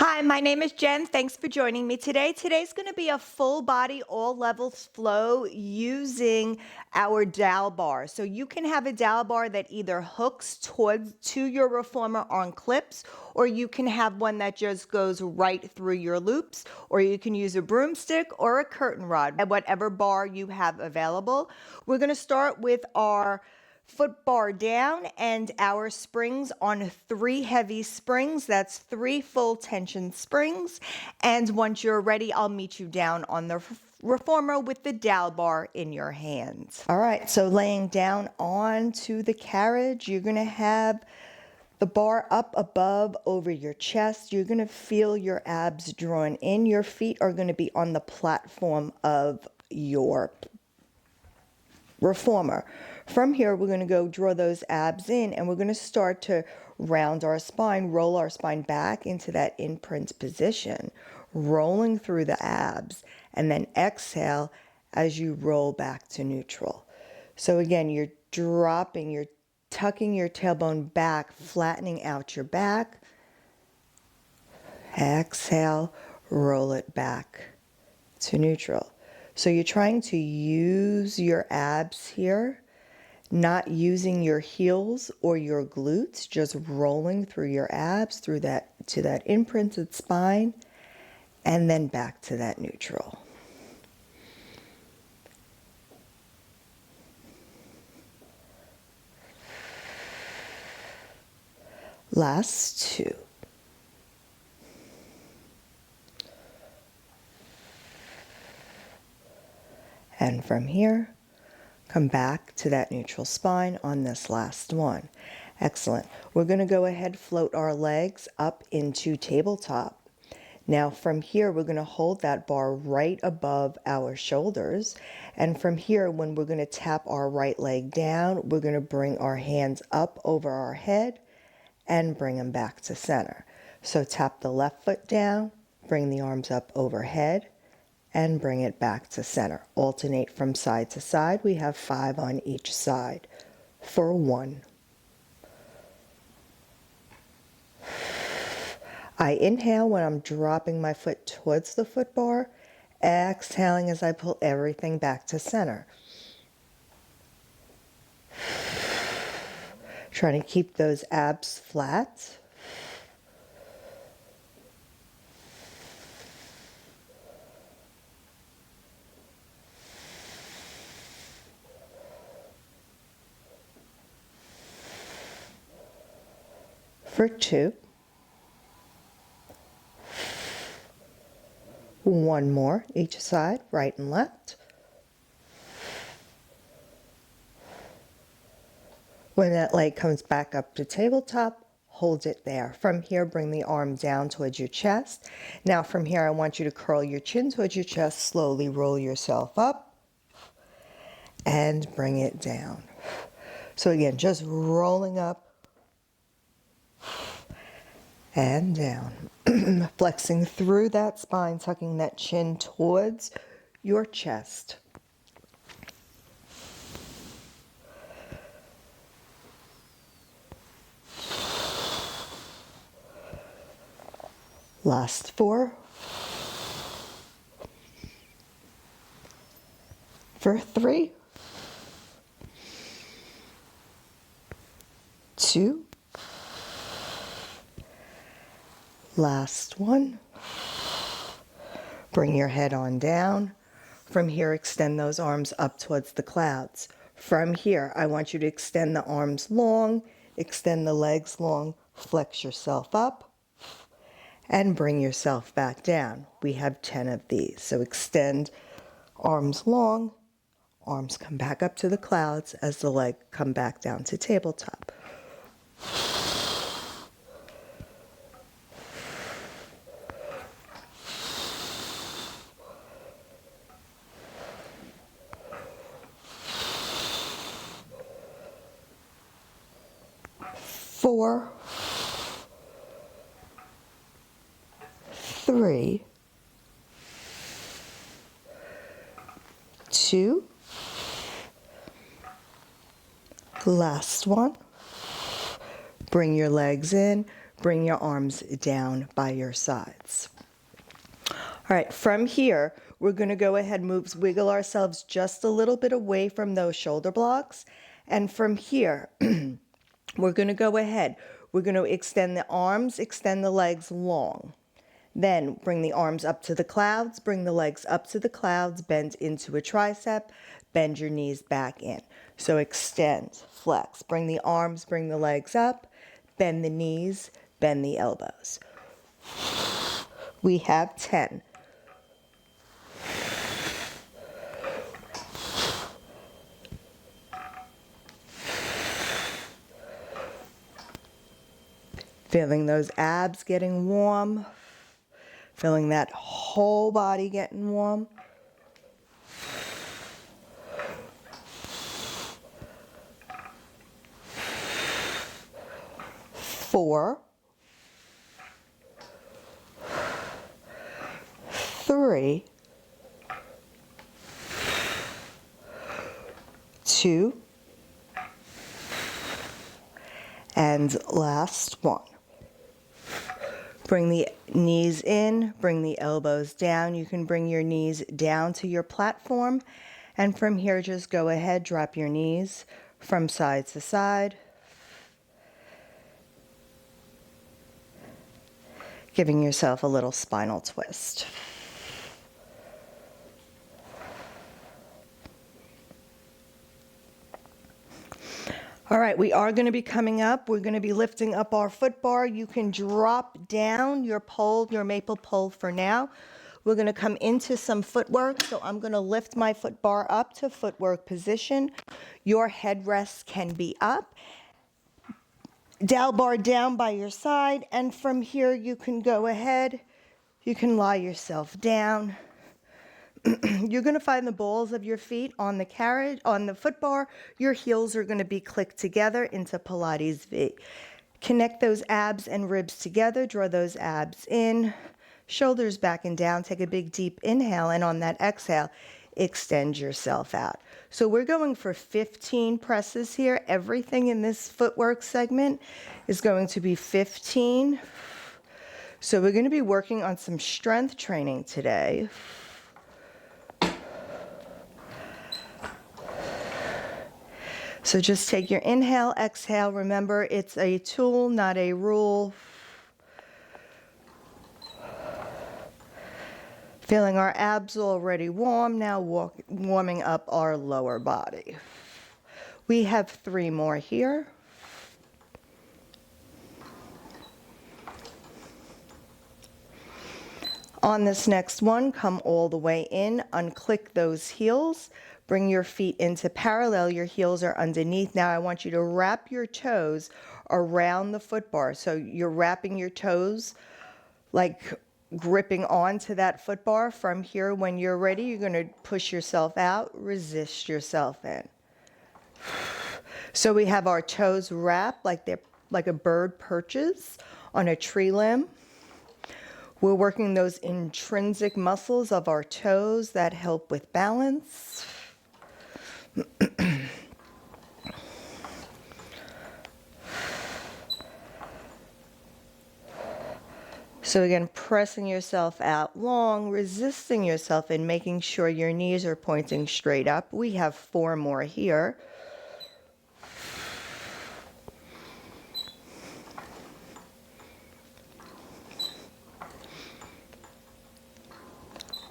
Hi, my name is Jen. Thanks for joining me today. Today's going to be a full body, all levels flow using our Dowel Bar. So you can have a Dowel Bar that either hooks to your reformer on clips, or you can have one that just goes right through your loops, or you can use a broomstick or a curtain rod, whatever bar you have available. We're going to start with our foot bar down and our springs on 3 heavy springs. That's 3 full tension springs. And once you're ready, I'll meet you down on the reformer with the dowel bar in your hands. All right, so laying down onto the carriage, you're gonna have the bar up above over your chest. You're gonna feel your abs drawn in. Your feet are gonna be on the platform of your reformer. From here, we're going to go draw those abs in, and we're going to start to round our spine, roll our spine back into that imprint position, rolling through the abs, and then exhale as you roll back to neutral. So again, you're dropping, you're tucking your tailbone back, flattening out your back. Exhale, roll it back to neutral. So you're trying to use your abs here, not using your heels or your glutes, just rolling through your abs through that to that imprinted spine, and then back to that neutral. Last 2. And from here, come back to that neutral spine on this last one. Excellent. We're going to go ahead, float our legs up into tabletop. Now from here, we're going to hold that bar right above our shoulders. And from here, when we're going to tap our right leg down, we're going to bring our hands up over our head and bring them back to center. So tap the left foot down, bring the arms up overhead, and bring it back to center. Alternate from side to side. We have 5 on each side for 1. I inhale when I'm dropping my foot towards the foot bar, exhaling as I pull everything back to center. Trying to keep those abs flat. For 2. 1 more each side, right and left. When that leg comes back up to tabletop, hold it there. From here, bring the arm down towards your chest. Now from here, I want you to curl your chin towards your chest, slowly roll yourself up, and bring it down. So again, just rolling up and down. Flexing through that spine, tucking that chin towards your chest. Last 4. For 3. 2. Last 1. Bring your head on down. From here, extend those arms up towards the clouds. From here, I want you to extend the arms long, extend the legs long, flex yourself up, and bring yourself back down. We have 10 of these. So extend arms long, arms come back up to the clouds as the leg come back down to tabletop. Four, 3, 2, last one. Bring your legs in, bring your arms down by your sides. All right, from here, we're going to go ahead and wiggle ourselves just a little bit away from those shoulder blocks. And from here, we're going to go ahead. We're going to extend the arms, extend the legs long. Then bring the arms up to the clouds, bring the legs up to the clouds, bend into a tricep, bend your knees back in. So extend, flex, bring the arms, bring the legs up, bend the knees, bend the elbows. We have 10. Feeling those abs getting warm. Feeling that whole body getting warm. 4, 3, 2, and last one. Bring the knees in, bring the elbows down. You can bring your knees down to your platform. And from here, just go ahead, drop your knees from side to side. Giving yourself a little spinal twist. All right, we are going to be coming up. We're going to be lifting up our foot bar. You can drop down your pole, your maple pole for now. We're going to come into some footwork. So I'm going to lift my foot bar up to footwork position. Your headrest can be up. Dowel bar down by your side. And from here, you can go ahead. You can lie yourself down. You're going to find the balls of your feet on the carriage, on the foot bar. Your heels are going to be clicked together into Pilates V. Connect those abs and ribs together. Draw those abs in. Shoulders back and down. Take a big deep inhale. And on that exhale, extend yourself out. So we're going for 15 presses here. Everything in this footwork segment is going to be 15. So we're going to be working on some strength training today. So just take your inhale, exhale. Remember, it's a tool, not a rule. Feeling our abs already warm, now warming up our lower body. We have 3 more here. On this next one, come all the way in, unclick those heels. Bring your feet into parallel. Your heels are underneath. Now I want you to wrap your toes around the foot bar. So you're wrapping your toes like gripping onto that foot bar. From here, when you're ready, you're going to push yourself out, resist yourself in. So we have our toes wrapped like they're like a bird perches on a tree limb. We're working those intrinsic muscles of our toes that help with balance. So again, pressing yourself out long, resisting yourself and making sure your knees are pointing straight up. We have 4 more here.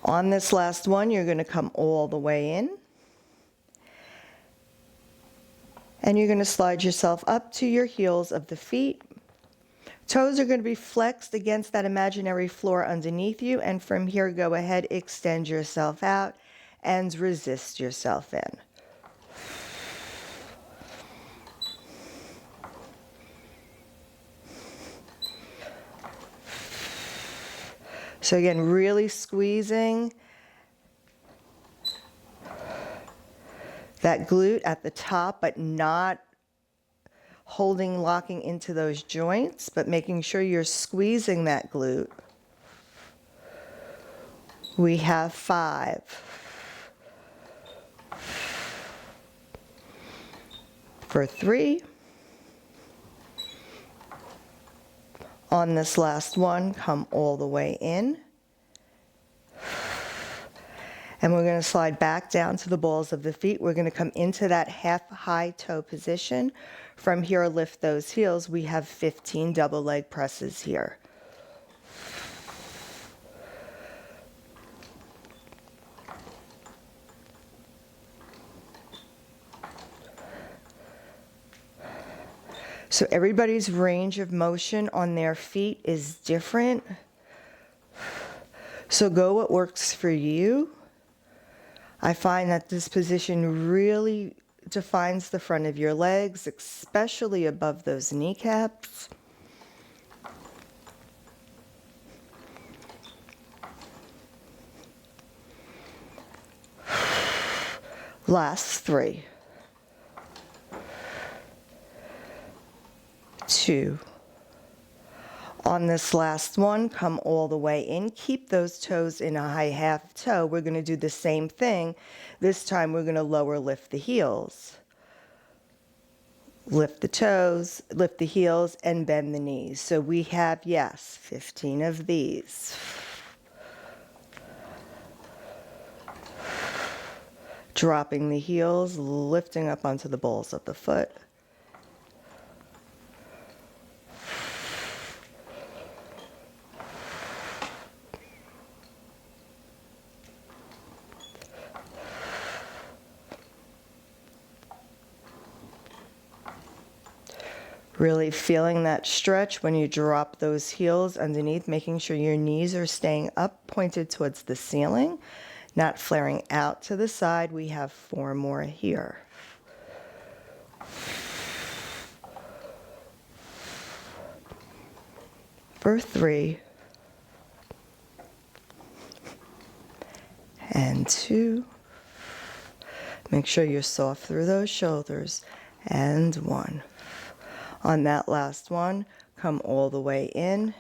On this last one, you're going to come all the way in. And you're going to slide yourself up to your heels of the feet. Toes are going to be flexed against that imaginary floor underneath you. And from here, go ahead, extend yourself out and resist yourself in. So again, really squeezing that glute at the top, but not holding, locking into those joints, but making sure you're squeezing that glute. We have 5. For 3. On this last one, come all the way in. And we're going to slide back down to the balls of the feet. We're going to come into that half high toe position. From here, lift those heels. We have 15 double leg presses here. So everybody's range of motion on their feet is different. So go what works for you. I find that this position really defines the front of your legs, especially above those kneecaps. Last 3, 2. On this last one, come all the way in. Keep those toes in a high half toe. We're going to do the same thing. This time we're going to lower lift the heels. Lift the toes, lift the heels, and bend the knees. So we have, yes, 15 of these. Dropping the heels, lifting up onto the balls of the foot. Really feeling that stretch when you drop those heels underneath, making sure your knees are staying up, pointed towards the ceiling, not flaring out to the side. We have 4 more here. For 3, and 2. Make sure you're soft through those shoulders, and 1. On that last one, come all the way in.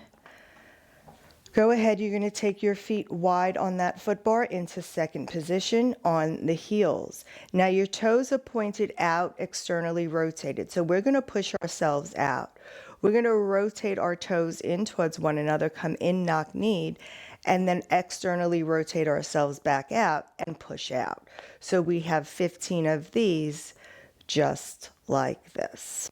Go ahead, you're going to take your feet wide on that foot bar into second position on the heels. Now your toes are pointed out, externally rotated. So we're going to push ourselves out. We're going to rotate our toes in towards one another, come in, knock knee, and then externally rotate ourselves back out and push out. So we have 15 of these just like this.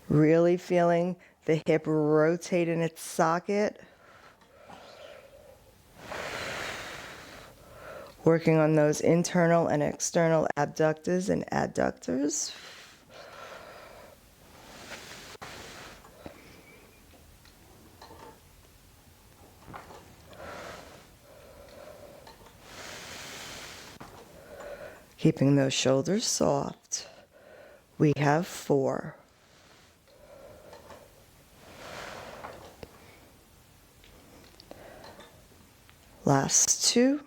Really feeling the hip rotate in its socket. Working on those internal and external abductors and adductors. Keeping those shoulders soft. We have 4. Last 2.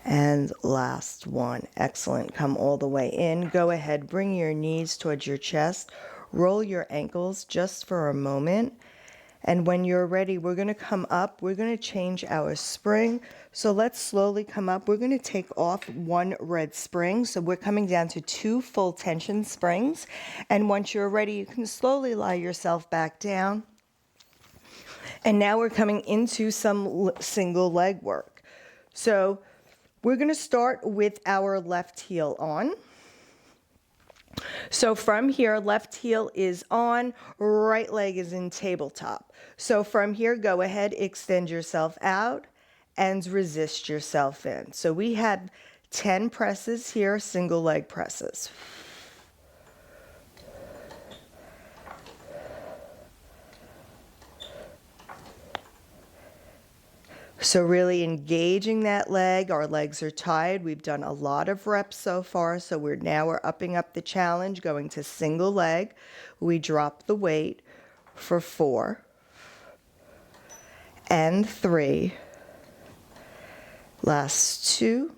And last 1. Excellent. Come all the way in. Go ahead, bring your knees towards your chest. Roll your ankles just for a moment. And when you're ready, we're going to come up. We're going to change our spring. So let's slowly come up. We're going to take off 1 red spring. So we're coming down to 2 full tension springs. And once you're ready, you can slowly lie yourself back down. And now we're coming into some single leg work. So we're going to start with our left heel on. So from here, left heel is on, right leg is in tabletop. So from here, go ahead, extend yourself out and resist yourself in. So we had 10 presses here, single leg presses. So really engaging that leg. Our legs are tired. We've done a lot of reps so far. So we're upping up the challenge, going to single leg. We drop the weight for 4 and 3. Last 2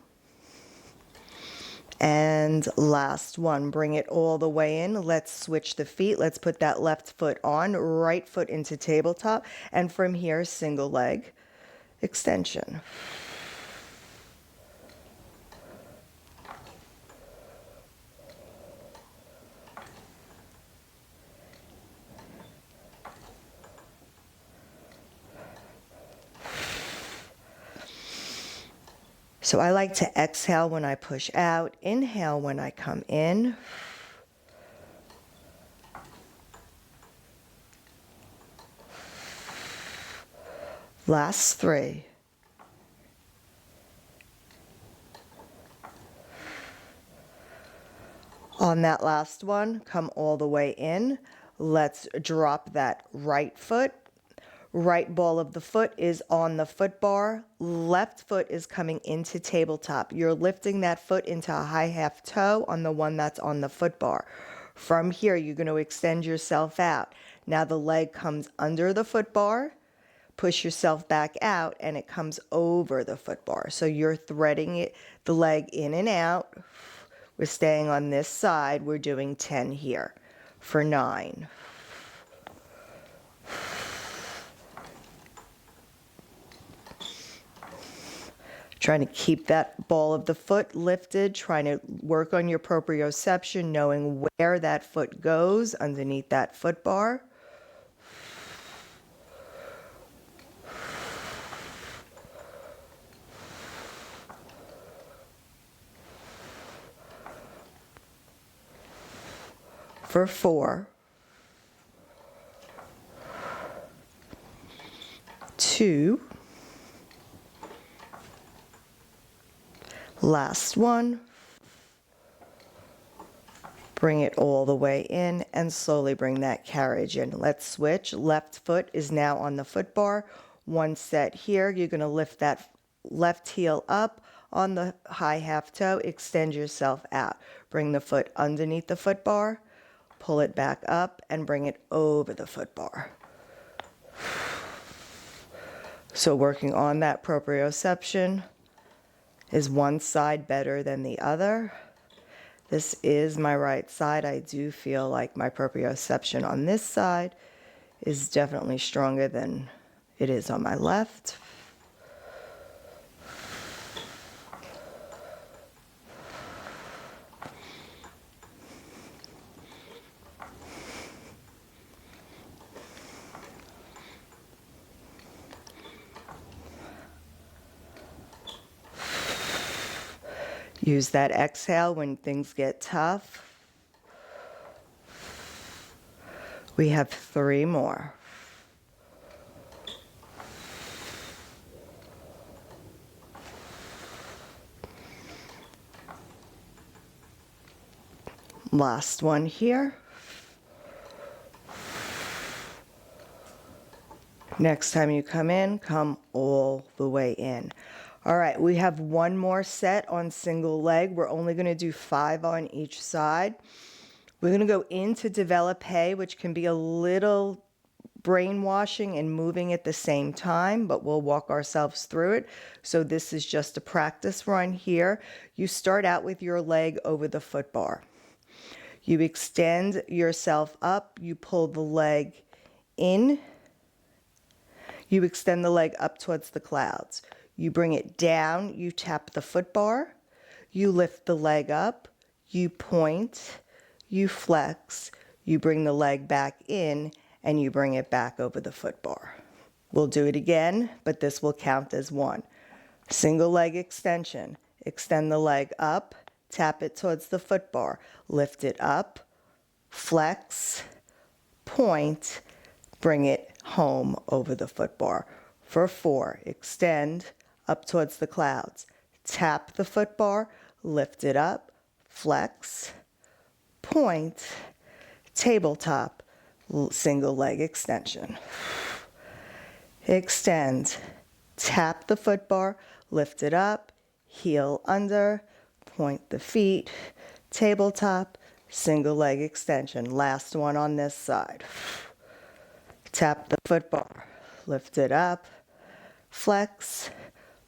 and last 1. Bring it all the way in. Let's switch the feet. Let's put that left foot on, right foot into tabletop. And from here, single leg extension. So I like to exhale when I push out, inhale when I come in. Last 3. On that last one, come all the way in. Let's drop that right foot. Right ball of the foot is on the foot bar. Left foot is coming into tabletop. You're lifting that foot into a high half toe on the one that's on the foot bar. From here, you're going to extend yourself out. Now the leg comes under the foot bar. Push yourself back out and it comes over the foot bar. So you're threading it, the leg in and out. We're staying on this side. We're doing 10 here for 9. Trying to keep that ball of the foot lifted, trying to work on your proprioception, knowing where that foot goes underneath that foot bar. For 4, 2, last one. Bring it all the way in and slowly bring that carriage in. Let's switch. Left foot is now on the foot bar. One set here. You're going to lift that left heel up on the high half toe. Extend yourself out. Bring the foot underneath the foot bar. Pull it back up and bring it over the foot bar. So working on that proprioception. Is one side better than the other? This is my right side. I do feel like my proprioception on this side is definitely stronger than it is on my left. Use that exhale when things get tough. We have 3 more. Last one here. Next time you come in, come all the way in. All right, we have one more set on single leg. We're only going to do 5 on each side. We're going to go into développé, which can be a little brainwashing and moving at the same time, but we'll walk ourselves through it. So this is just a practice run here. You start out with your leg over the foot bar. You extend yourself up. You pull the leg in. You extend the leg up towards the clouds. You bring it down, you tap the foot bar, you lift the leg up, you point, you flex, you bring the leg back in, and you bring it back over the foot bar. We'll do it again, but this will count as 1. Single leg extension. Extend the leg up, tap it towards the foot bar, lift it up, flex, point, bring it home over the foot bar. For 4, extend up towards the clouds. Tap the foot bar, lift it up, flex, point, tabletop, single leg extension. Extend, tap the foot bar, lift it up, heel under, point the feet, tabletop, single leg extension. Last one on this side. Tap the foot bar, lift it up, flex,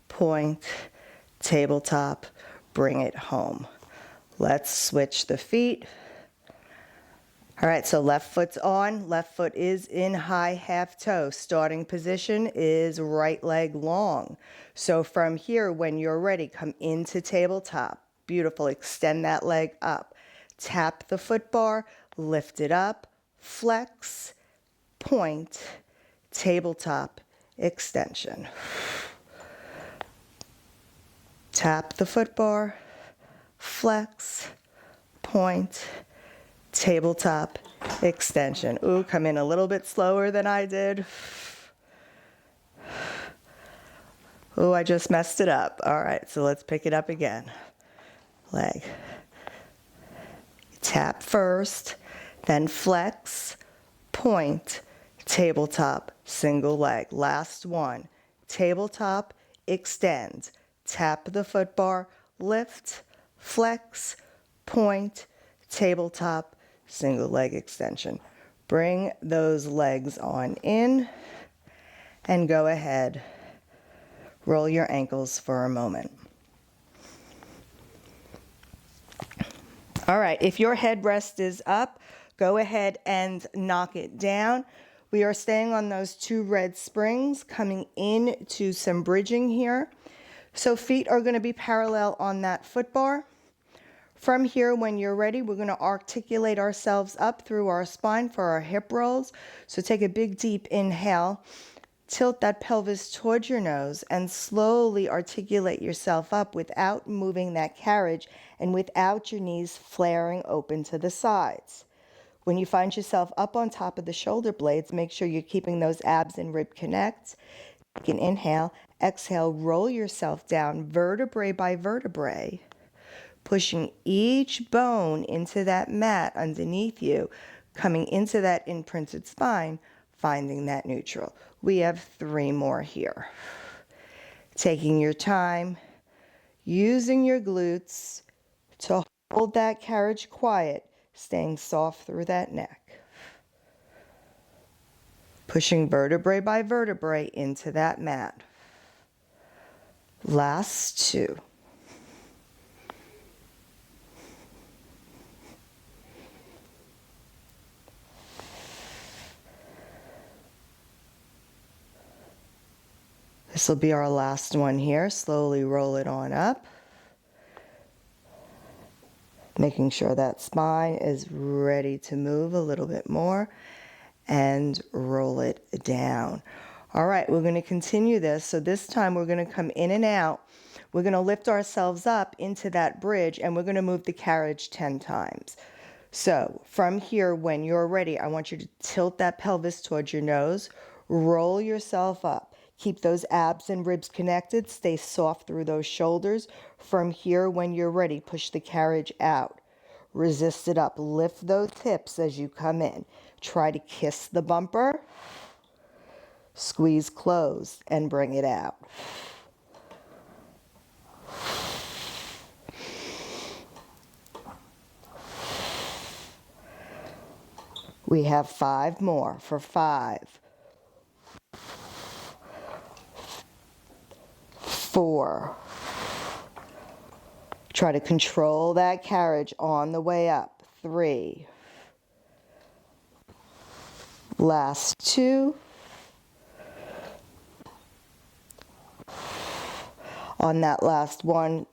point, tabletop, bring it home. Let's switch the feet. All right, so left foot's on, left foot is in high half toe. Starting position is right leg long. So from here, when you're ready, come into tabletop. Beautiful, extend that leg up. Tap the foot bar, lift it up, flex, point, tabletop, extension. Tap the foot bar, flex, point, tabletop, extension. Ooh, come in a little bit slower than I did. Ooh, I just messed it up. All right, so let's pick it up again. Leg. Tap first, then flex, point, tabletop, single leg. Last one. Tabletop, extend. Tap the foot bar, lift, flex, point, tabletop, single leg extension. Bring those legs on in and go ahead. Roll your ankles for a moment. All right, if your headrest is up, go ahead and knock it down. We are staying on those 2 red springs, coming into some bridging here. So feet are going to be parallel on that foot bar. From here, when you're ready, we're going to articulate ourselves up through our spine for our hip rolls. So take a big deep inhale. Tilt that pelvis towards your nose and slowly articulate yourself up without moving that carriage and without your knees flaring open to the sides. When you find yourself up on top of the shoulder blades, make sure you're keeping those abs and rib connects. Take an inhale, exhale, roll yourself down vertebrae by vertebrae, pushing each bone into that mat underneath you, coming into that imprinted spine, finding that neutral. We have 3 more here. Taking your time, using your glutes to hold that carriage quiet, staying soft through that neck. Pushing vertebrae by vertebrae into that mat. Last 2. This will be our last one here. Slowly roll it on up. Making sure that spine is ready to move a little bit more. And roll it down. All right, we're going to continue this. So this time we're going to come in and out. We're going to lift ourselves up into that bridge and we're going to move the carriage 10 times. So from here, when you're ready, I want you to tilt that pelvis towards your nose. Roll yourself up. Keep those abs and ribs connected. Stay soft through those shoulders. From here, when you're ready, push the carriage out. Resist it up. Lift those hips as you come in. Try to kiss the bumper. Squeeze closed and bring it out. We have 5 more for 5. 4. Try to control that carriage on the way up. 3. Last 2. On that last one,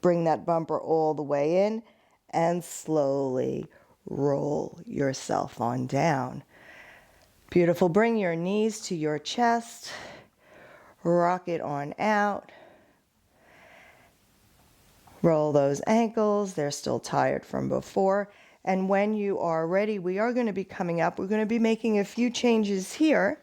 bring that bumper all the way in and slowly roll yourself on down. Beautiful. Bring your knees to your chest. Rock it on out. Roll those ankles. They're still tired from before. And when you are ready, we are going to be coming up. We're going to be making a few changes here.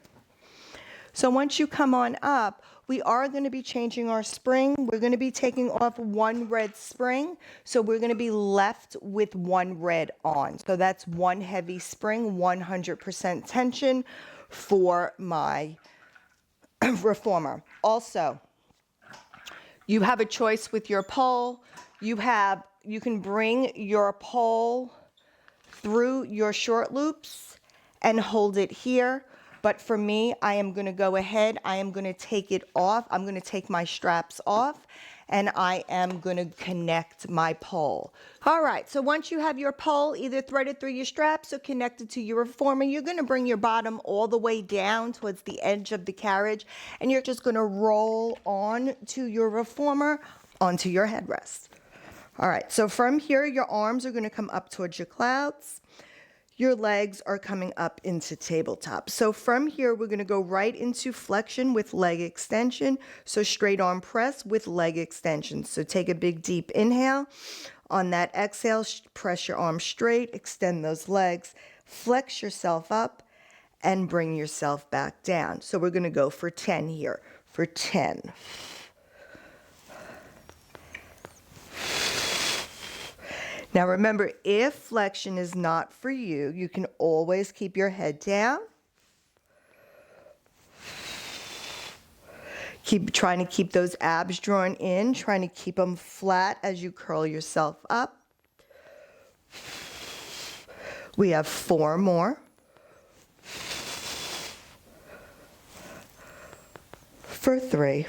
So once you come on up, we are going to be changing our spring. We're going to be taking off 1 red spring. So we're going to be left with 1 red on. So that's 1 heavy spring, 100% tension for my reformer. Also, you have a choice with your pole. You can bring your pole through your short loops and hold it here. But for me, I am going to go ahead. I am going to take it off. I'm going to take my straps off and I am going to connect my pole. All right, so once you have your pole either threaded through your straps or connected to your reformer, you're going to bring your bottom all the way down towards the edge of the carriage, and you're just going to roll on to your reformer onto your headrest. All right, so from here, your arms are going to come up towards your clouds. your legs are coming up into tabletop. So from here, we're gonna go right into flexion with leg extension. So straight arm press with leg extension. So take a big deep inhale. On that exhale, press your arms straight, extend those legs, flex yourself up, and bring yourself back down. So we're gonna go for 10 here. For 10. Now remember, if flexion is not for you, you can always keep your head down. Keep trying to keep those abs drawn in, trying to keep them flat as you curl yourself up. We have 4 more. For 3.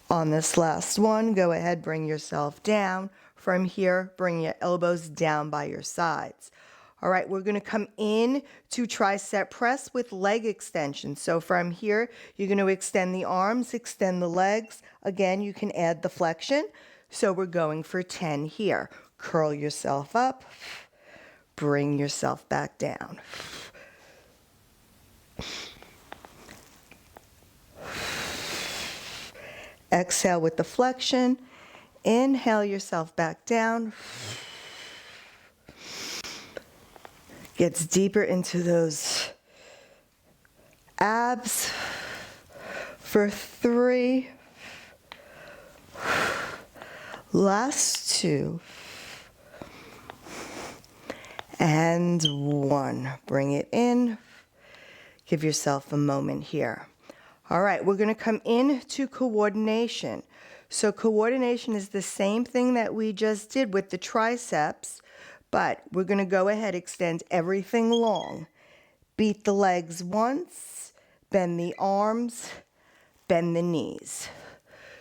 On this last one, go ahead, bring yourself down. From here, bring your elbows down by your sides. All right, we're gonna come in to tricep press with leg extension. So from here, you're gonna extend the arms, extend the legs. Again, you can add the flexion. So we're going for 10 here. Curl yourself up, bring yourself back down. Exhale with the flexion. Inhale yourself back down. Gets deeper into those abs. For 3. Last 2. And 1. Bring it in. Give yourself a moment here. All right, we're gonna come into coordination. So coordination is the same thing that we just did with the triceps, but we're gonna go ahead, extend everything long. Beat the legs once, bend the arms, bend the knees.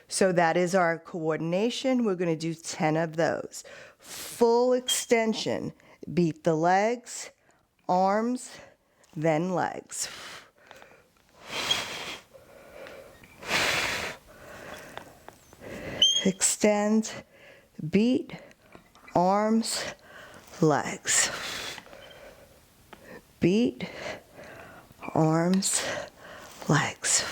So that is our coordination. We're gonna do 10 of those. Full extension, beat the legs, arms, then legs. Extend, beat, arms, legs. Beat, arms, legs.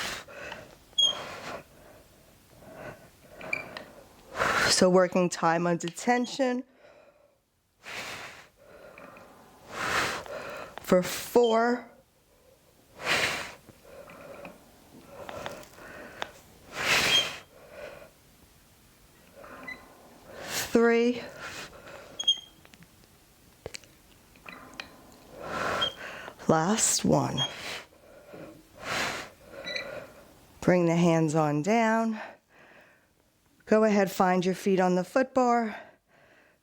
So working time under tension. For 4. 3. Last 1. Bring the hands on down. Go ahead, find your feet on the foot bar.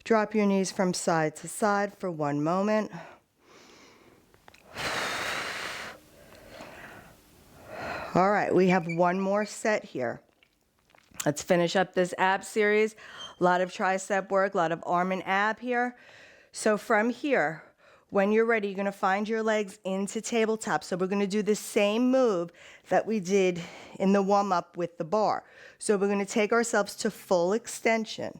Drop your knees from side to side for 1 moment. All right, we have 1 more set here. Let's finish up this ab series. A lot of tricep work, a lot of arm and ab here. So from here, when you're ready, you're gonna find your legs into tabletop. So we're gonna do the same move that we did in the warm-up with the bar. So we're gonna take ourselves to full extension,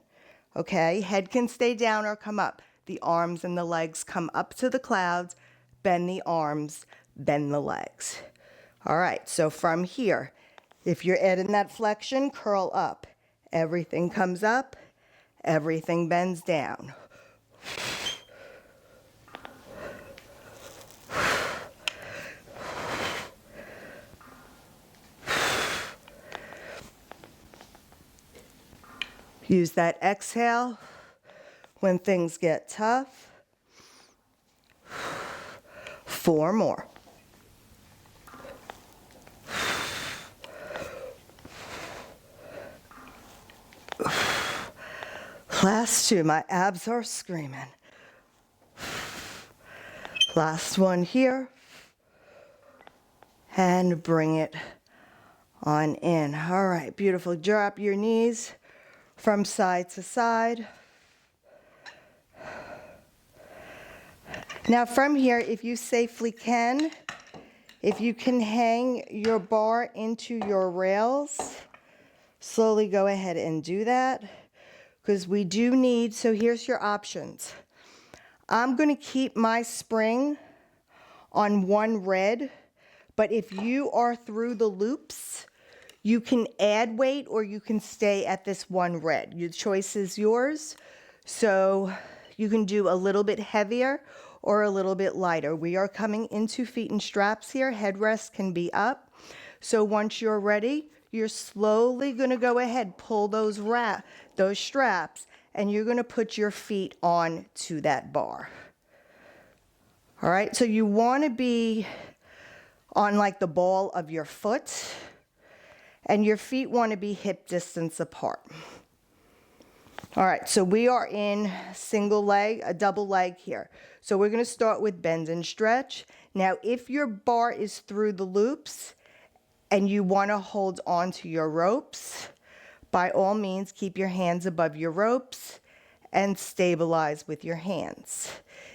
okay? Head can stay down or come up. The arms and the legs come up to the clouds, bend the arms, bend the legs. All right, so from here, if you're adding that flexion, curl up. Everything comes up, everything bends down. Use that exhale when things get tough. 4 more. Last 2, my abs are screaming. Last 1 here. And bring it on in. All right, beautiful. Drop your knees from side to side. Now from here, if you safely can, if you can hang your bar into your rails, slowly go ahead and do that, because we do need, so here's your options. I'm going to keep my spring on one red, but if you are through the loops, you can add weight or you can stay at this one red. Your choice is yours. So you can do a little bit heavier or a little bit lighter. We are coming into feet and straps here. Headrest can be up. So once you're ready, you're slowly going to go ahead, pull those straps, and you're going to put your feet on to that bar. All right, so you want to be on like the ball of your foot, and your feet want to be hip distance apart. All right, so we are in single leg, a double leg here. So we're going to start with bend and stretch. Now, if your bar is through the loops and you want to hold on to your ropes, by all means, keep your hands above your ropes and stabilize with your hands.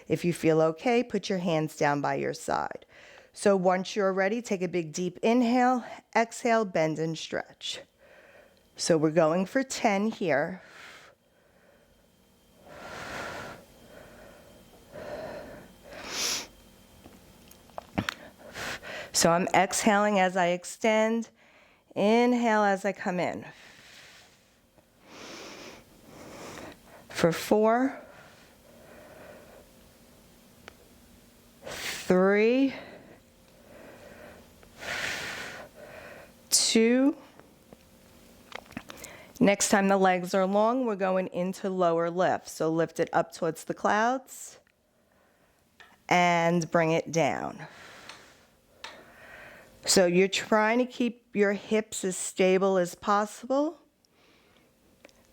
If you feel okay, put your hands down by your side. So once you're ready, take a big deep inhale, exhale, bend and stretch. So we're going for 10 here. So I'm exhaling as I extend, inhale as I come in. For 4, 3, 2. Next time the legs are long, we're going into lower lift. So lift it up towards the clouds and bring it down. So you're trying to keep your hips as stable as possible.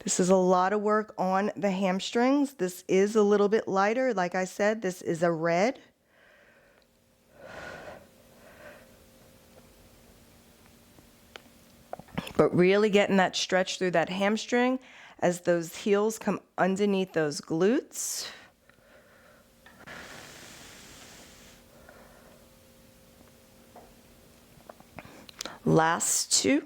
This is a lot of work on the hamstrings. This is a little bit lighter. Like I said, this is a red. But really getting that stretch through that hamstring as those heels come underneath those glutes. Last 2.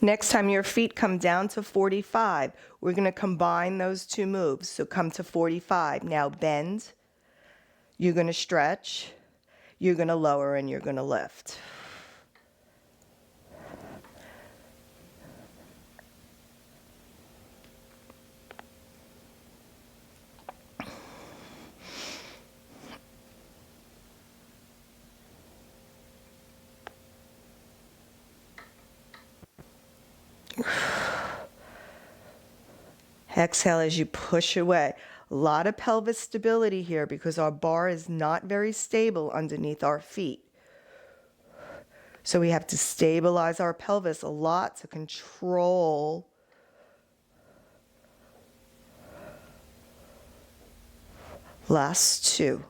Next time your feet come down to 45, we're going to combine those 2 moves. So come to 45. Now bend. You're going to stretch. You're going to lower and you're going to lift. Exhale as you push away. A lot of pelvis stability here because our bar is not very stable underneath our feet. So we have to stabilize our pelvis a lot to control last 2.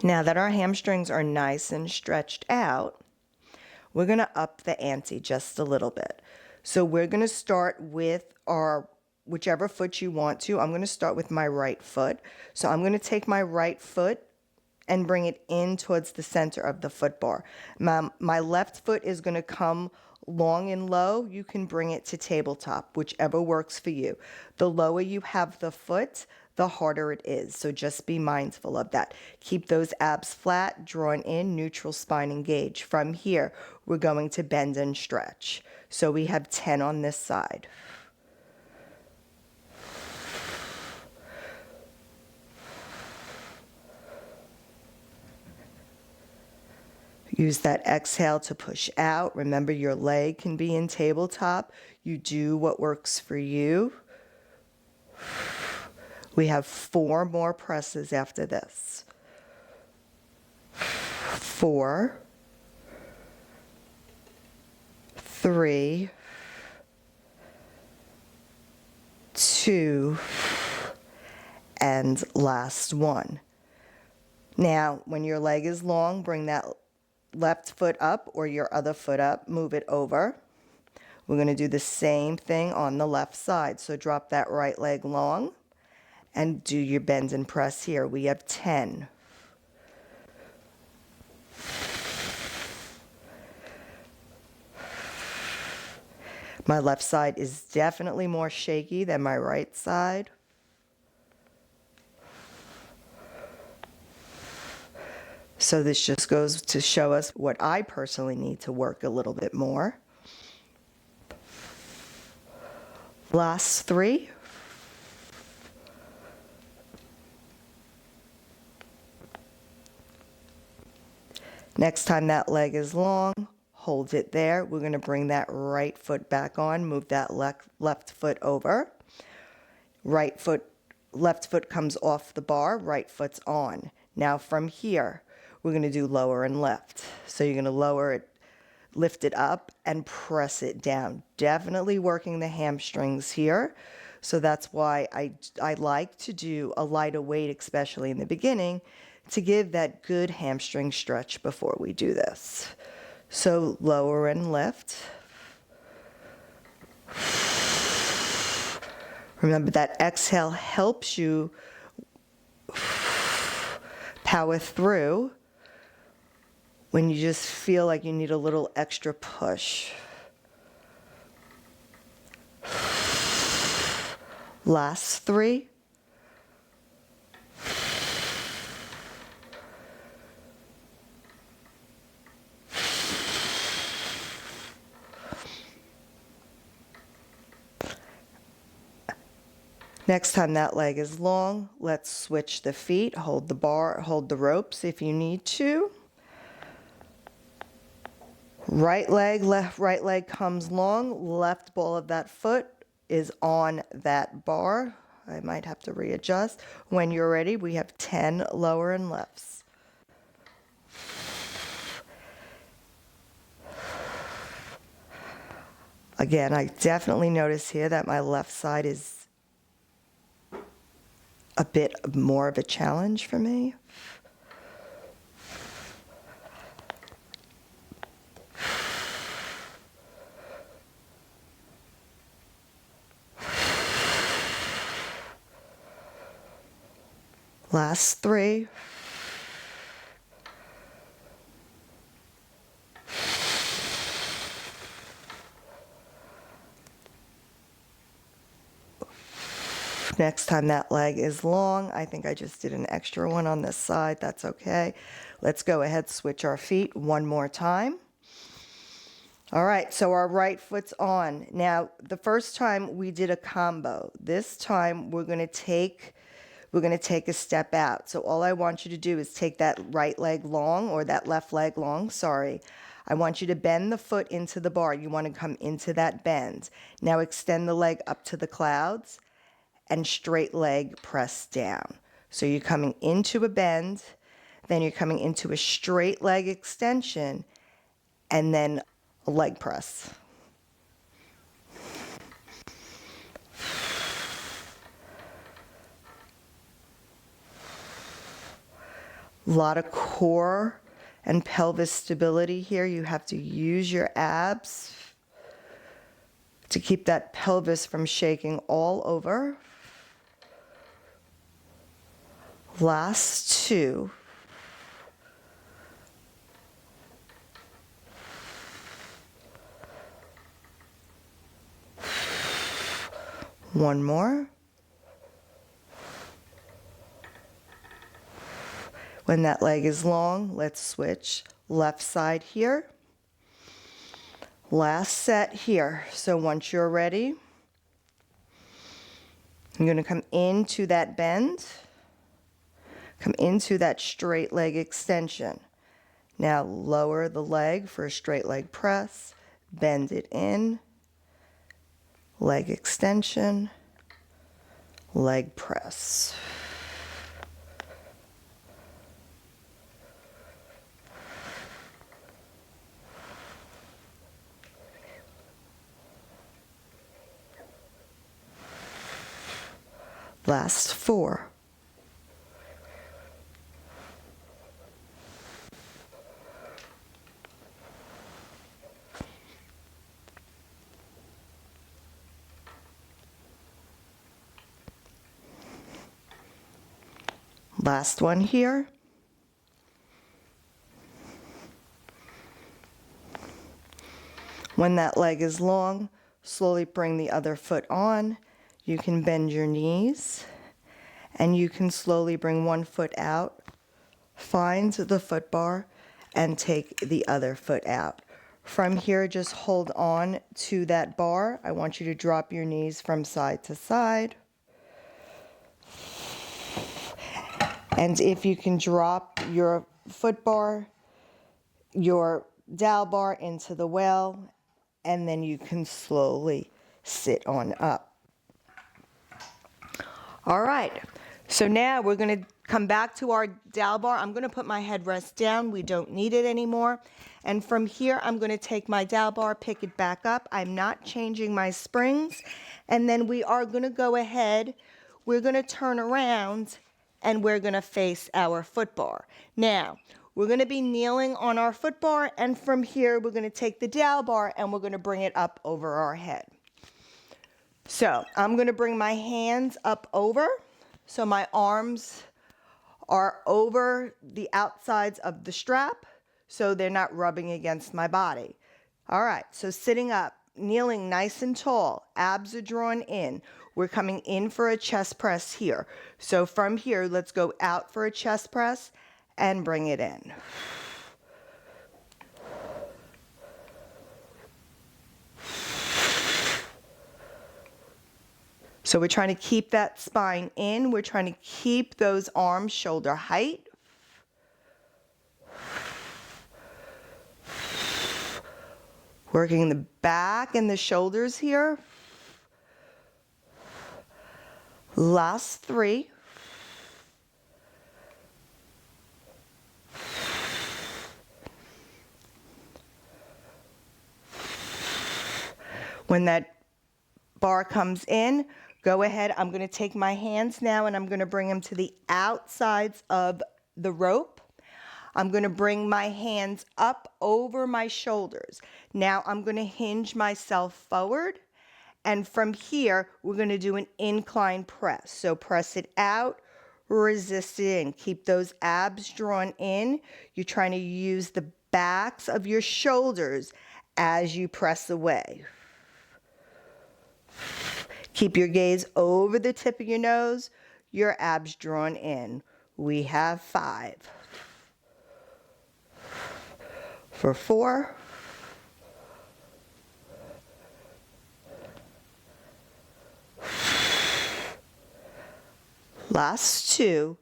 Now that our hamstrings are nice and stretched out, we're going to up the ante just a little bit. So we're going to start with our whichever foot you want to. I'm going to start with my right foot. So I'm going to take my right foot and bring it in towards the center of the foot bar. My left foot is going to come long and low. You can bring it to tabletop, whichever works for you. The lower you have the foot, the harder it is. So just be mindful of that. Keep those abs flat, drawn in, neutral spine engaged. From here, we're going to bend and stretch. So we have 10 on this side. Use that exhale to push out. Remember, your leg can be in tabletop. You do what works for you. We have 4 more presses after this. 4, 3, 2, and last 1. Now, when your leg is long, bring that left foot up or your other foot up, move it over. We're going to do the same thing on the left side. So drop that right leg long and do your bend and press here. We have 10. My left side is definitely more shaky than my right side. So this just goes to show us what I personally need to work a little bit more. Last 3. Next time that leg is long, hold it there. We're going to bring that right foot back on, move that left foot over. Left foot comes off the bar, right foot's on. Now from here, we're going to do lower and left. So you're going to lower it, lift it up, and press it down. Definitely working the hamstrings here. So that's why I like to do a lighter weight, especially in the beginning, to give that good hamstring stretch before we do this. So lower and lift. Remember that exhale helps you power through when you just feel like you need a little extra push. Last 3. Next time that leg is long, let's switch the feet. Hold the bar, hold the ropes if you need to. Right leg comes long, left ball of that foot is on that bar. I might have to readjust. When you're ready, we have 10 lower and lefts. Again, I definitely notice here that my left side is a bit more of a challenge for me. Last 3. Next time that leg is long, I think I just did an extra one on this side. That's okay. Let's go ahead, switch our feet one more time. All right, so our right foot's on. Now, the first time we did a combo. This time we're going to take a step out. So all I want you to do is take that right leg long, or that left leg long, sorry. I want you to bend the foot into the bar. You want to come into that bend. Now extend the leg up to the clouds and straight leg press down. So you're coming into a bend, then you're coming into a straight leg extension, and then a leg press. A lot of core and pelvis stability here. You have to use your abs to keep that pelvis from shaking all over. Last 2. One more. When that leg is long, let's switch left side here. Last set here. So once you're ready, I'm going to come into that bend, come into that straight leg extension. Now lower the leg for a straight leg press, bend it in, leg extension, leg press. Last 4. Last one here. When that leg is long, slowly bring the other foot on. You can bend your knees, and you can slowly bring one foot out, find the foot bar, and take the other foot out. From here, just hold on to that bar. I want you to drop your knees from side to side. And if you can drop your foot bar, your dowel bar into the well, and then you can slowly sit on up. All right, so now we're going to come back to our dowel bar. I'm going to put my headrest down. We don't need it anymore. And from here, I'm going to take my dowel bar, pick it back up. I'm not changing my springs. And then we are going to go ahead. We're going to turn around, and we're going to face our foot bar. Now, we're going to be kneeling on our foot bar, and from here, we're going to take the dowel bar, and we're going to bring it up over our head. So I'm going to bring my hands up over, so my arms are over the outsides of the strap, so they're not rubbing against my body. All right, so sitting up, kneeling nice and tall, abs are drawn in. We're coming in for a chest press here. So from here, let's go out for a chest press and bring it in. So we're trying to keep that spine in. We're trying to keep those arms shoulder height. Working the back and the shoulders here. Last 3. When that bar comes in, go ahead. I'm going to take my hands now and I'm going to bring them to the outsides of the rope. I'm going to bring my hands up over my shoulders. Now I'm going to hinge myself forward. And from here, we're going to do an incline press. So press it out, resist it in. Keep those abs drawn in. You're trying to use the backs of your shoulders as you press away. Keep your gaze over the tip of your nose, your abs drawn in. We have 5. For 4. Last 2.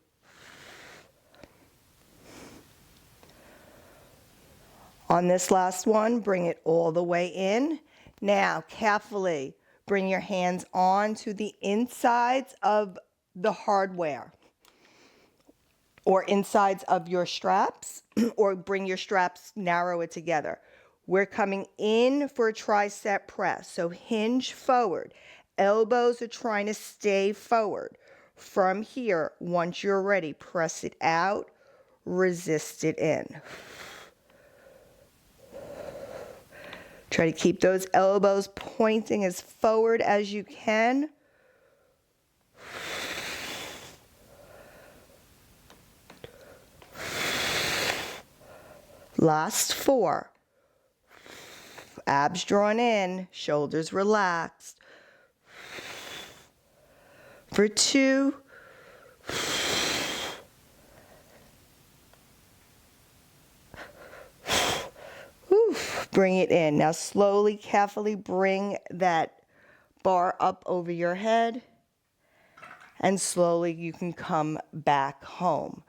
On this last one, bring it all the way in. Now, carefully bring your hands on to the insides of the hardware or insides of your straps, or bring your straps, narrow it together. We're coming in for a tricep press. So hinge forward. Elbows are trying to stay forward. From here, once you're ready, press it out, resist it in. Try to keep those elbows pointing as forward as you can. Last 4. Abs drawn in, shoulders relaxed. For 2. Bring it in. Now slowly, carefully bring that bar up over your head, and slowly you can come back home.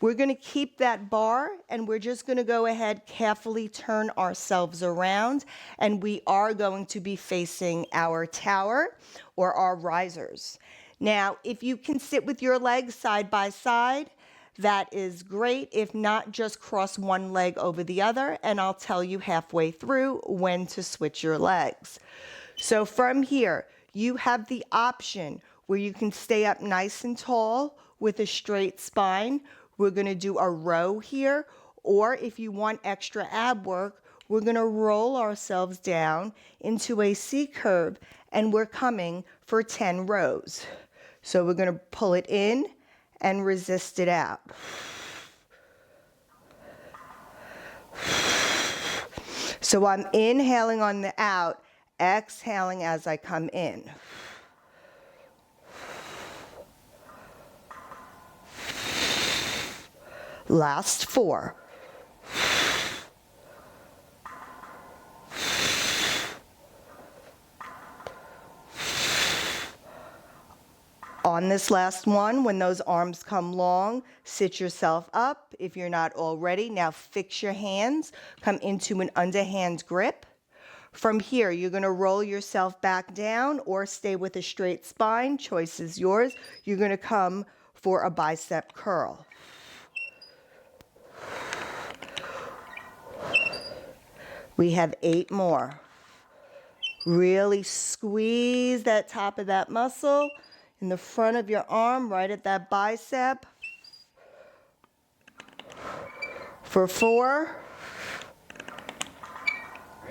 We're going to keep that bar, and we're just going to go ahead, carefully turn ourselves around, and we are going to be facing our tower or our risers. Now, if you can sit with your legs side by side, that is great. If not, just cross one leg over the other, and I'll tell you halfway through when to switch your legs. So from here, you have the option where you can stay up nice and tall with a straight spine. We're going to do a row here, or if you want extra ab work, we're going to roll ourselves down into a C curve, and we're coming for 10 rows. So we're going to pull it in and resist it out. So I'm inhaling on the out, exhaling as I come in. Last 4. On this last one, when those arms come long, sit yourself up. If you're not already, now fix your hands. Come into an underhand grip. From here, you're going to roll yourself back down or stay with a straight spine. Choice is yours. You're going to come for a bicep curl. We have 8 more. Really squeeze that top of that muscle in the front of your arm, right at that bicep. For 4,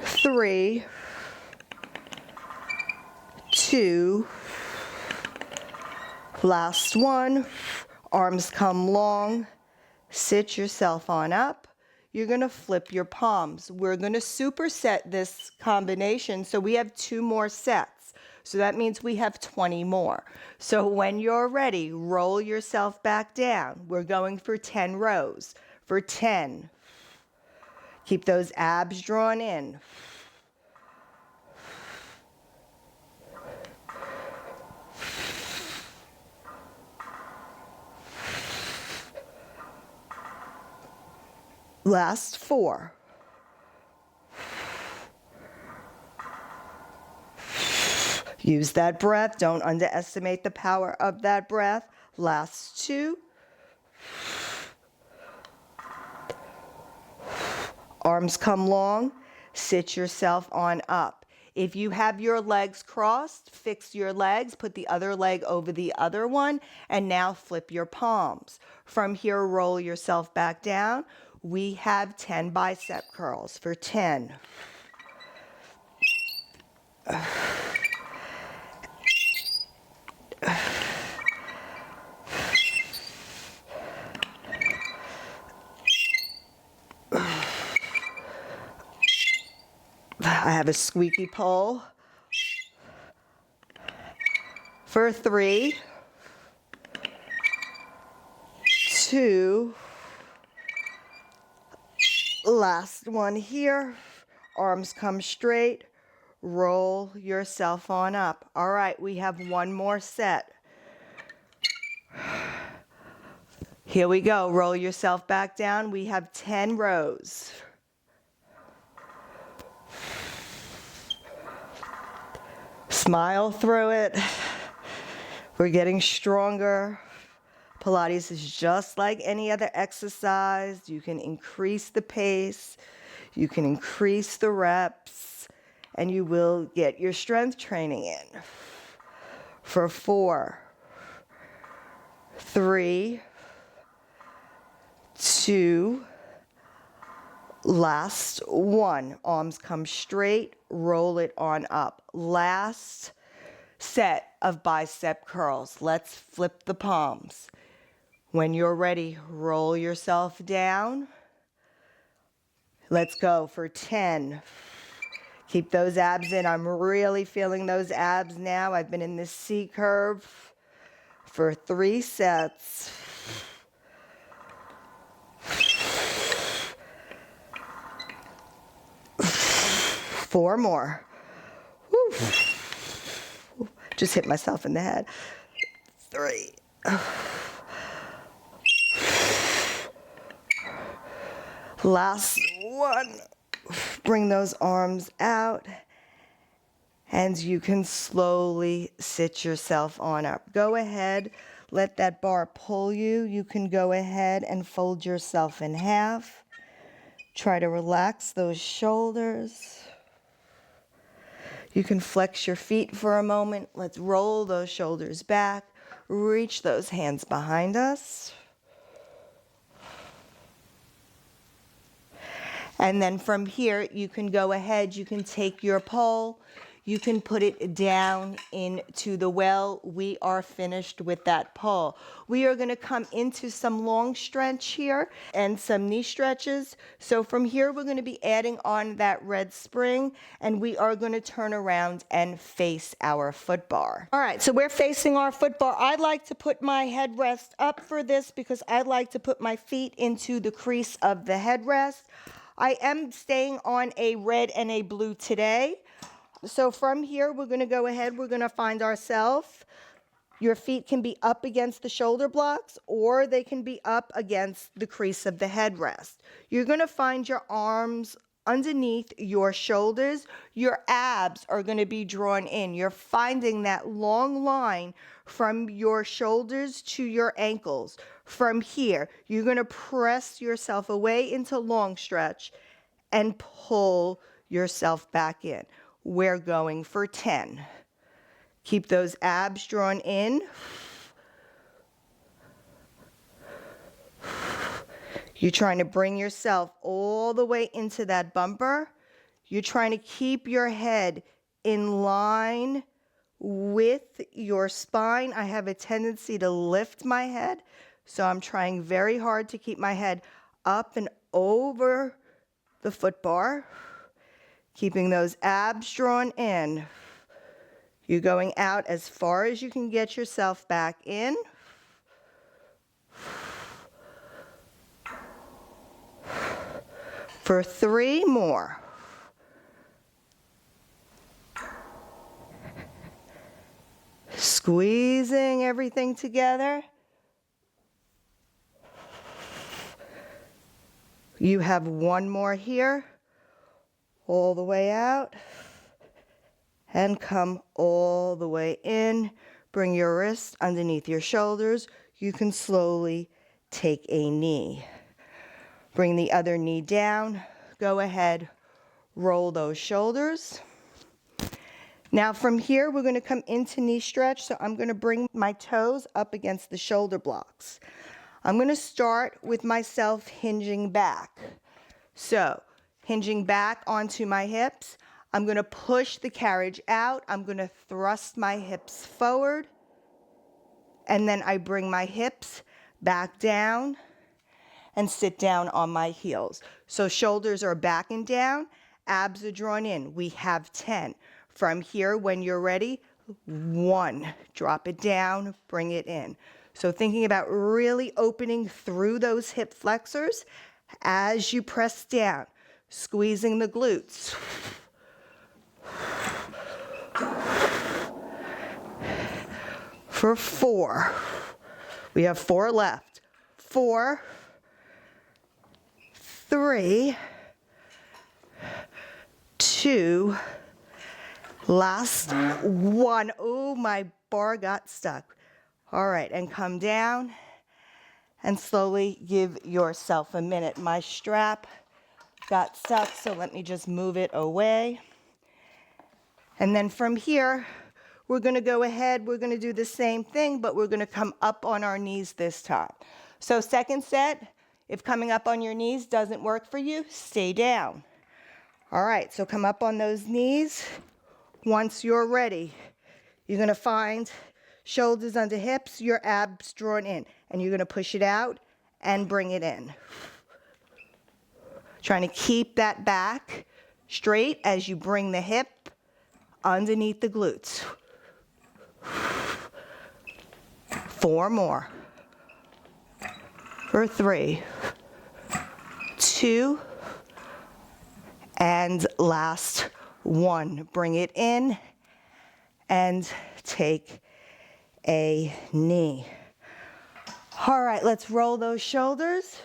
3, 2, last one. Arms come long. Sit yourself on up. You're going to flip your palms. We're going to superset this combination, so we have 2 more sets. So that means we have 20 more. So when you're ready, roll yourself back down. We're going for 10 rows. For 10. Keep those abs drawn in. Last 4. Use that breath. Don't underestimate the power of that breath. Last 2. Arms come long. Sit yourself on up. If you have your legs crossed, fix your legs, put the other leg over the other one, and now flip your palms. From here, roll yourself back down. We have 10 bicep curls for 10. I have a squeaky pole. For 3, 2, last one here. Arms come straight. Roll yourself on up. All right, we have 1 more set. Here we go. Roll yourself back down. We have 10 rows. Smile through it. We're getting stronger. Pilates is just like any other exercise. You can increase the pace, you can increase the reps, and you will get your strength training in. For 4, 3, 2, last 1. Arms come straight, roll it on up. Last set of bicep curls. Let's flip the palms. When you're ready, roll yourself down. Let's go for 10. Keep those abs in. I'm really feeling those abs now. I've been in this C curve for 3 sets. 4 more. Woo. Just hit myself in the head. 3. Last one. Bring those arms out. And you can slowly sit yourself on up. Go ahead. Let that bar pull you. You can go ahead and fold yourself in half. Try to relax those shoulders. You can flex your feet for a moment. Let's roll those shoulders back. Reach those hands behind us. And then from here, you can go ahead. You can take your pole. You can put it down into the well. We are finished with that pull. We are going to come into some long stretch here and some knee stretches. So from here, we're going to be adding on that red spring, and we are going to turn around and face our foot bar. All right, so we're facing our foot bar. I like to put my headrest up for this because I like to put my feet into the crease of the headrest. I am staying on a red and a blue today. So from here, we're going to go ahead, we're going to find ourselves. Your feet can be up against the shoulder blocks, or they can be up against the crease of the headrest. You're going to find your arms underneath your shoulders. Your abs are going to be drawn in. You're finding that long line from your shoulders to your ankles. From here, you're going to press yourself away into long stretch and pull yourself back in. We're going for 10. Keep those abs drawn in. You're trying to bring yourself all the way into that bumper. You're trying to keep your head in line with your spine. I have a tendency to lift my head, so I'm trying very hard to keep my head up and over the foot bar. Keeping those abs drawn in. You're going out as far as you can get yourself back in. For 3 more. Squeezing everything together. You have 1 more here. All the way out. And come all the way in. Bring your wrists underneath your shoulders. You can slowly take a knee. Bring the other knee down. Go ahead, roll those shoulders. Now from here, we're going to come into knee stretch. So I'm going to bring my toes up against the shoulder blocks. I'm going to start with myself hinging back. So hinging back onto my hips. I'm going to push the carriage out. I'm going to thrust my hips forward. And then I bring my hips back down and sit down on my heels. So shoulders are back and down, abs are drawn in. We have 10. From here, when you're ready, 1, drop it down, bring it in. So thinking about really opening through those hip flexors as you press down, squeezing the glutes. For 4, we have 4 left. 4, 3, 2, last 1. Oh, my bar got stuck. All right, and come down and slowly give yourself a minute. My strap got stuck, so let me just move it away. And then from here, we're going to go ahead, we're going to do the same thing, but we're going to come up on our knees this time. So second set, if coming up on your knees doesn't work for you, stay down. All right, so come up on those knees. Once you're ready, you're going to find shoulders under hips, your abs drawn in, and you're going to push it out and bring it in. Trying to keep that back straight as you bring the hip underneath the glutes. 4 more. For 3, 2, and last 1. Bring it in and take a knee. All right, let's roll those shoulders.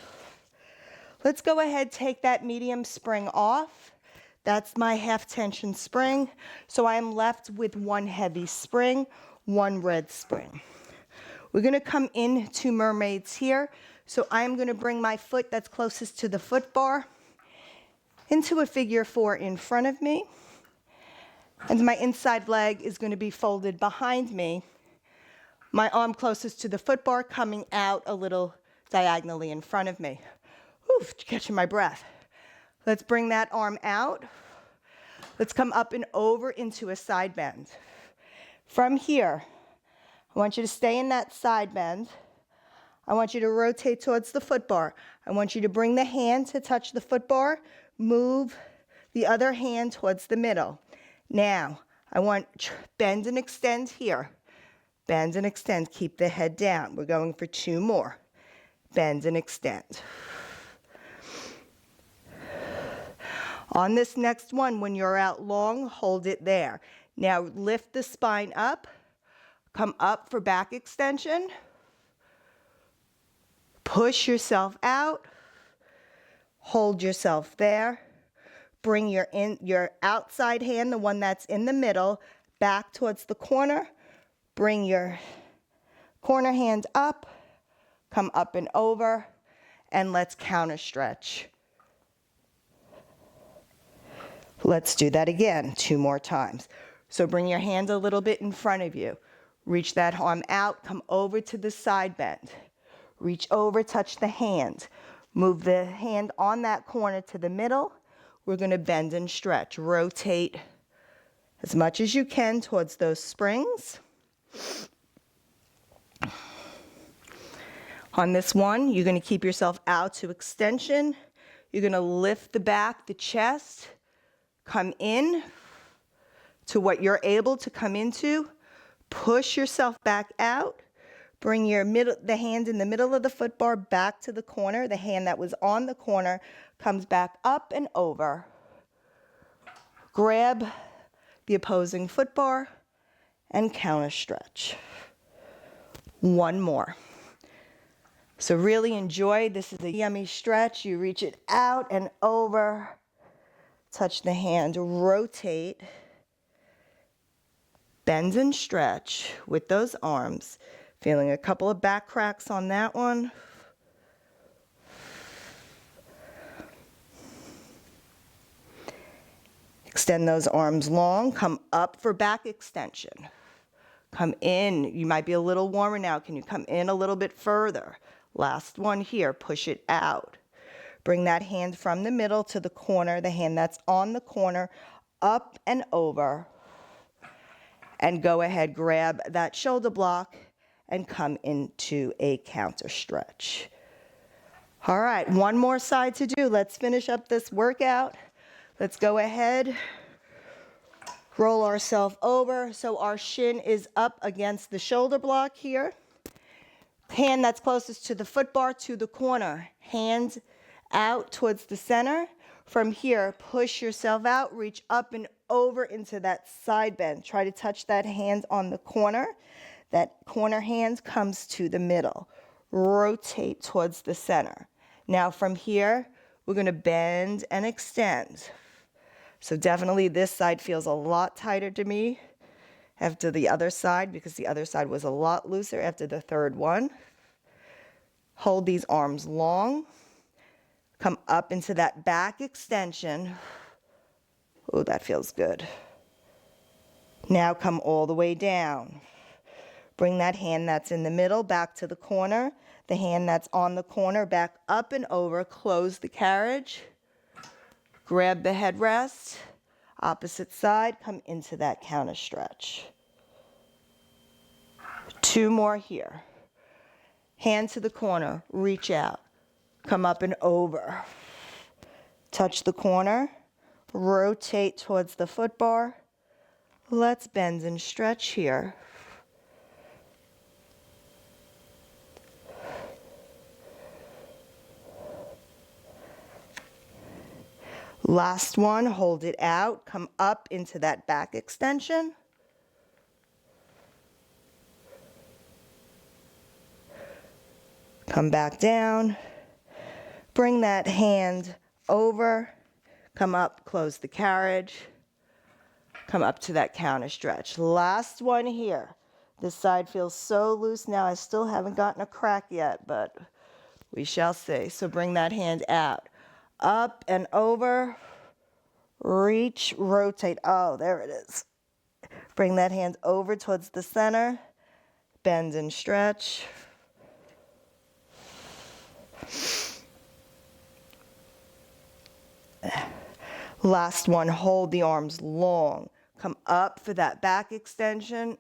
Let's go ahead, take that medium spring off. That's my half tension spring. So I am left with 1 heavy spring, 1 red spring. We're going to come into mermaids here. So I'm going to bring my foot that's closest to the foot bar into a figure 4 in front of me. And my inside leg is going to be folded behind me. My arm closest to the foot bar coming out a little diagonally in front of me. Whew, catching my breath. Let's bring that arm out. Let's come up and over into a side bend. From here, I want you to stay in that side bend. I want you to rotate towards the foot bar. I want you to bring the hand to touch the foot bar, move the other hand towards the middle. Now, I want bend and extend here. Bend and extend, keep the head down. We're going for 2 more. Bend and extend. On this next one, when you're out long, hold it there. Now lift the spine up, come up for back extension. Push yourself out, hold yourself there. Bring your outside hand, the one that's in the middle, back towards the corner. Bring your corner hand up, come up and over, and let's counter stretch. Let's do that again 2 more times. So bring your hand a little bit in front of you. Reach that arm out, come over to the side bend. Reach over, touch the hand. Move the hand on that corner to the middle. We're going to bend and stretch. Rotate as much as you can towards those springs. On this one, you're going to keep yourself out to extension. You're going to lift the back, the chest, come in to what you're able to come into. Push yourself back out. Bring the hand in the middle of the foot bar back to the corner. The hand that was on the corner comes back up and over. Grab the opposing foot bar and counter stretch. 1 more. So really enjoy. This is a yummy stretch. You reach it out and over. Touch the hand, rotate. Bend and stretch with those arms. Feeling a couple of back cracks on that one. Extend those arms long. Come up for back extension. Come in. You might be a little warmer now. Can you come in a little bit further? Last one here. Push it out. Bring that hand from the middle to the corner. The hand that's on the corner. Up and over. And go ahead, grab that shoulder block and come into a counter stretch. All right, 1 more side to do. Let's finish up this workout. Let's go ahead, roll ourselves over so our shin is up against the shoulder block here. Hand that's closest to the foot bar to the corner. Hands out towards the center. From here, push yourself out, reach up and over into that side bend. Try to touch that hand on the corner. That corner hand comes to the middle. Rotate towards the center. Now from here, we're going to bend and extend. So definitely this side feels a lot tighter to me after the other side, because the other side was a lot looser after the third one. Hold these arms long. Come up into that back extension. Oh, that feels good. Now come all the way down. Bring that hand that's in the middle back to the corner. The hand that's on the corner back up and over. Close the carriage. Grab the headrest. Opposite side, come into that counter stretch. 2 more here. Hand to the corner, reach out. Come up and over. Touch the corner. Rotate towards the foot bar. Let's bend and stretch here. Last one, hold it out, come up into that back extension. Come back down. Bring that hand over, come up, close the carriage. Come up to that counter stretch. Last one here. This side feels so loose now. I still haven't gotten a crack yet, but we shall see. So bring that hand out. Up and over, reach, rotate. Oh, there it is. Bring that hand over towards the center, bend and stretch. Last one, hold the arms long. Come up for that back extension.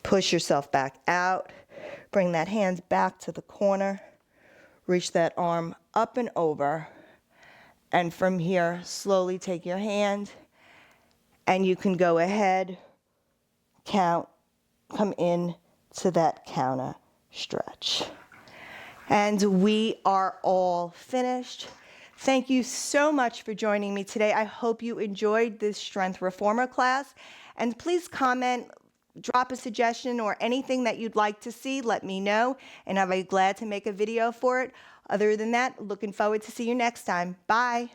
Push yourself back out. Bring that hand back to the corner. Reach that arm up and over. And from here, slowly take your hand and you can go ahead, count, come in to that counter stretch. And we are all finished. Thank you so much for joining me today. I hope you enjoyed this Strength Reformer class. And please comment, drop a suggestion or anything that you'd like to see, let me know. And I'll be glad to make a video for it. Other than that, looking forward to see you next time. Bye.